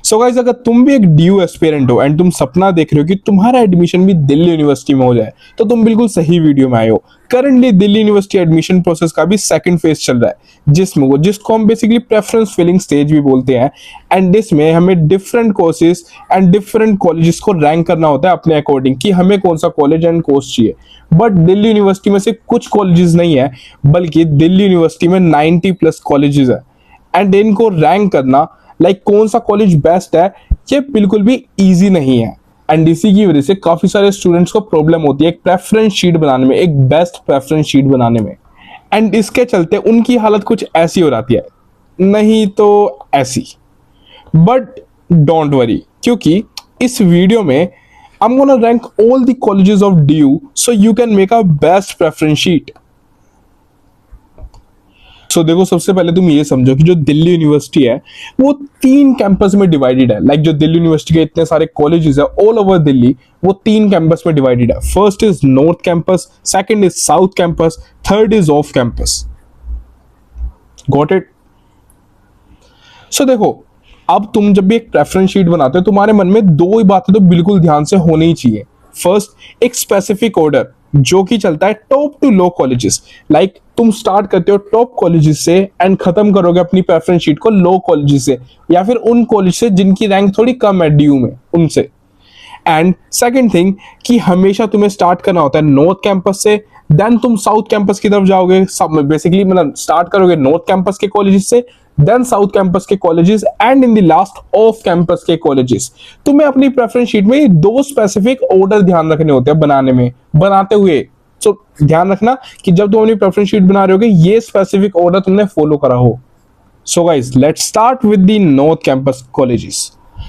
So guys, अगर तुम भी एक DU एस्पिरेंट हो एंड तुम सपना देख रहे हो कि तुम्हारा एडमिशन भी दिल्ली यूनिवर्सिटी में हो जाए, तो तुम बिल्कुल सही वीडियो में आए हो। Currently Delhi university admission process का भी सेकंड फेज चल रहा है, जिसको हम बेसिकली प्रेफरेंस फिलिंग स्टेज भी बोलते हैं। एंड इसमें हमें different courses and different colleges को रैंक करना होता है अपने अकॉर्डिंग कि हमें कौन सा कॉलेज एंड कोर्स चाहिए। बट दिल्ली यूनिवर्सिटी में से कुछ कॉलेजेस नहीं है, बल्कि दिल्ली यूनिवर्सिटी में 90+ कॉलेजेस है। एंड इनको रैंक करना कौन सा कॉलेज बेस्ट है, ये बिल्कुल भी इजी नहीं है। एंड इसी की वजह से काफी सारे स्टूडेंट्स को प्रॉब्लम होती है एक प्रेफरेंस शीट बनाने में, एक बेस्ट प्रेफरेंस शीट बनाने में। एंड इसके चलते उनकी हालत कुछ ऐसी हो जाती है, नहीं तो ऐसी। बट डोंट वरी, क्योंकि इस वीडियो में I am gonna rank all the colleges of DU so you can make a best preference sheet. So देखो, सबसे पहले तुम ये समझो कि जो दिल्ली यूनिवर्सिटी है वो 3 कैंपस में डिवाइडेड है। जो दिल्ली यूनिवर्सिटी के इतने सारे कॉलेजेस है ऑल ओवर दिल्ली, वो 3 कैंपस में डिवाइडेड है। First is north campus, second is south campus, third is off campus. Got it? So देखो, अब तुम जब भी एक प्रेफरेंस शीट बनाते हो, तुम्हारे मन में 2 ही बातें तो बिल्कुल ध्यान से होनी ही चाहिए। फर्स्ट, एक स्पेसिफिक ऑर्डर जो कि चलता है टॉप टू लो कॉलेजेस। तुम स्टार्ट करते हो टॉप कॉलेजेस से एंड खत्म करोगे अपनी प्रेफरेंस शीट को लो कॉलेजेस से, या फिर उन कॉलेज से जिनकी रैंक थोड़ी कम है DU में, उनसे। एंड सेकंड थिंग कि हमेशा तुम्हें स्टार्ट करना होता है नॉर्थ कैंपस से, देन तुम साउथ कैंपस की तरफ जाओगे। बेसिकली मतलब स्टार्ट करोगे नॉर्थ कैंपस के कॉलेजेस से, देन साउथ कैंपस के colleges, and in the last off campus के कॉलेजेस। तुम्हें अपनी प्रेफरेंस शीट में 2 स्पेसिफिक ऑर्डर ध्यान रखने होते हैं बनाते हुए। सो ध्यान रखना कि जब तुम अपनी प्रेफरेंस शीट बना रहे होगे, ये स्पेसिफिक ऑर्डर तुमने फॉलो करा हो। So guys, let's start with the north campus colleges.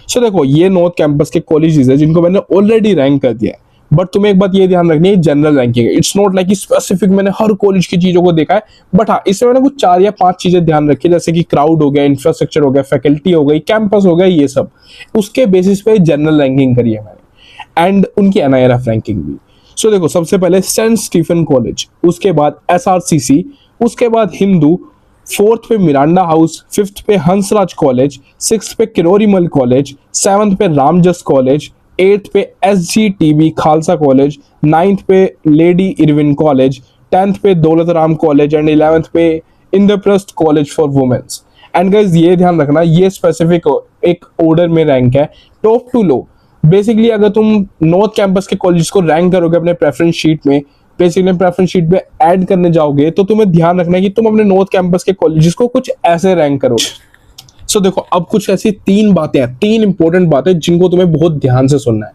So देखो, ये नॉर्थ कैंपस के कॉलेजेस है जिनको मैंने ऑलरेडी रैंक कर दिया है। बट तुम्हें एक बात ये ध्यान रखनी है, जनरल रैंकिंग है। इट्स नॉट लाइक स्पेसिफिक मैंने हर कॉलेज की चीजों को देखा है। बट हाँ, इसमें मैंने कुछ 4 या 5 चीजें ध्यान रखी है, जैसे कि क्राउड हो गया, इंफ्रास्ट्रक्चर हो गया, फैकल्टी हो गई, कैंपस हो गया, ये सब। उसके बेसिस पे जनरल रैंकिंग करी है मैंने, एंड उनकी NIRF रैंकिंग भी। सो देखो, सबसे पहले सेंट स्टीफन कॉलेज, उसके बाद SRCC, उसके बाद हिंदू, 4th पे मिरांडा हाउस, 5th पे हंसराज कॉलेज, 6th पे किरोरीमल कॉलेज, 7th पे रामजस कॉलेज, 8th पे SGTB खालसा कॉलेज, 9th पे लेडी इरविन कॉलेज, 10th पे Daulat Ram college, and 11th पे Indraprastha college for women's. And guys, ये ध्यान रखना, ये स्पेसिफिक एक ऑर्डर में रैंक है टॉप टू लो। बेसिकली अगर तुम नॉर्थ कैंपस के कॉलेज को रैंक करोगे अपने प्रेफरेंस शीट में, बेसिकली प्रेफरेंस शीट में ऐड करने जाओगे, तो तुम्हें ध्यान रखना है कि तुम अपने नॉर्थ कैंपस के कॉलेजेस को कुछ ऐसे रैंक करो। सो देखो, अब कुछ ऐसी 3 बातें हैं, 3 इंपॉर्टेंट बातें जिनको तुम्हें बहुत ध्यान से सुनना है।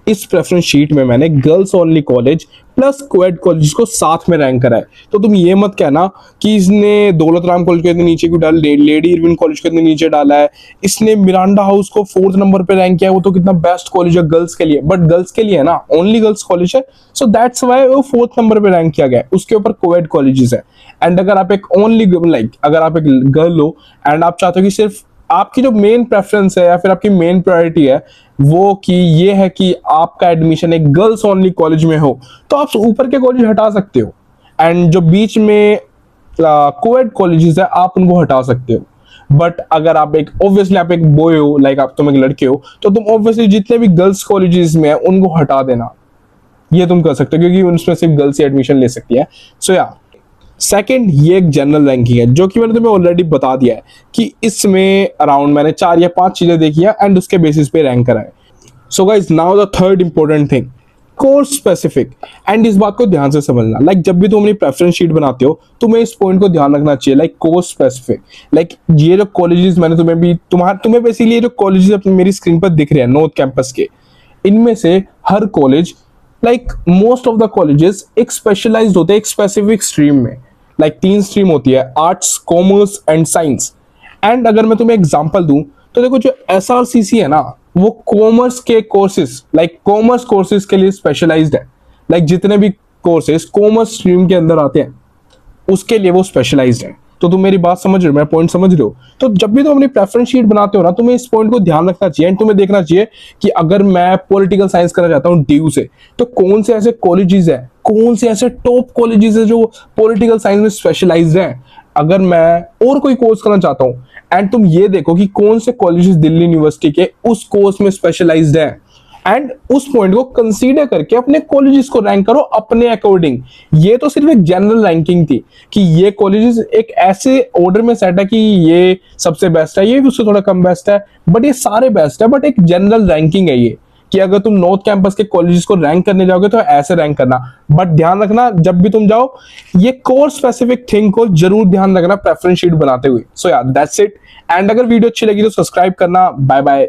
इस प्रेफरेंस शीट में मैंने girls only college plus coed college को साथ में रैंक करा है। तो तुम ये मत कहना कि इसने दौलत राम कॉलेज को इतने नीचे क्यों डाला, लेडी इरविन कॉलेज को इतने नीचे डाला है, इसने मिरांडा हाउस को 4th नंबर पे रैंक किया है, वो तो कितना बेस्ट कॉलेज है गर्ल्स के लिए। बट गर्ल्स के लिए है ना, ओनली गर्ल्स कॉलेज है, सो दैट्स व्हाई वो 4th नंबर पे रैंक किया गया है। उसके ऊपर कोएड कॉलेजेस है। एंड अगर आप एक अगर आप एक गर्ल हो एंड आप चाहते हो कि सिर्फ आपकी जो मेन प्रेफरेंस है या फिर आपकी मेन प्रायोरिटी है वो कि ये है कि आपका एडमिशन एक गर्ल्स ओनली कॉलेज में हो, तो आप ऊपर के कॉलेज हटा सकते हो, एंड जो बीच में कोएड कॉलेजेस है आप उनको हटा सकते हो। बट अगर आप ऑब्वियसली आप एक बॉय हो, तुम एक लड़के हो, तो तुम ऑब्वियसली जितने भी गर्ल्स कॉलेजेस में है उनको हटा देना। ये तुम कर सकते हो क्योंकि उनमें सिर्फ गर्ल्स ही एडमिशन ले सकती है। सो या सेकंड, ये एक जनरल रैंकिंग है जो कि मैंने तुम्हें ऑलरेडी बता दिया है कि इसमें अराउंड मैंने 4 या 5 चीजें देखी है एंड उसके बेसिस पे रैंक करा है। So guys, now the third important thing, course specific. And इस बात को ध्यान से समझना, जब भी तुम अपनी प्रेफरेंस शीट बनाते हो तुम्हें इस पॉइंट को ध्यान रखना चाहिए, कोर्स स्पेसिफिक। ये जो कॉलेजेस मैंने तुम्हें बेसिकली ये जो कॉलेजेस मेरी स्क्रीन पर दिख रहे हैं नॉर्थ कैंपस के, इनमें से हर college most of the colleges एक स्पेशलाइज्ड होते हैं एक स्पेसिफिक स्ट्रीम में। 3 स्ट्रीम होती है, arts, commerce and science. And अगर मैं तुम्हें एग्जांपल दूं तो देखो, जो SRCC है ना, वो कॉमर्स के कोर्सेज कॉमर्स कोर्सेज के लिए स्पेशलाइज्ड है। जितने भी कोर्सेज कॉमर्स स्ट्रीम के अंदर आते हैं उसके लिए वो स्पेशलाइज्ड है। तो तुम मेरी बात समझ रहे हो, मेरा पॉइंट समझ रहे हो? तो जब भी तुम अपनी प्रेफरेंस शीट बनाते हो ना, तुम्हें इस पॉइंट को ध्यान रखना चाहिए एंड तुम्हें देखना चाहिए कि अगर मैं पॉलिटिकल साइंस करना चाहता हूँ DU से, तो कौन से ऐसे कॉलेजेस है, कौन से ऐसे टॉप कॉलेजेस है जो पॉलिटिकल साइंस में स्पेशलाइज्ड है। अगर मैं और कोई कोर्स करना चाहता हूँ एंड तुम ये देखो कि कौन से कॉलेजेस दिल्ली यूनिवर्सिटी के उस कोर्स में स्पेशलाइज्ड है, एंड उस पॉइंट को कंसीडर करके अपने कॉलेजेस को रैंक करो अपने अकॉर्डिंग। ये तो सिर्फ एक जनरल रैंकिंग थी कि ये कॉलेजेस एक ऐसे ऑर्डर में सेट है कि ये सबसे बेस्ट है, ये भी उससे थोड़ा कम बेस्ट है, बट ये सारे बेस्ट है, बट एक जनरल रैंकिंग है ये कि अगर तुम नॉर्थ कैंपस के कॉलेजेस को रैंक करने जाओगे तो ऐसे रैंक करना। बट ध्यान रखना जब भी तुम जाओ ये कोर्स स्पेसिफिक थिंग को जरूर ध्यान रखना प्रेफरेंस शीट बनाते हुए। सो यार दैट्स इट, एंड अगर वीडियो अच्छी लगी तो सब्सक्राइब करना। Bye bye.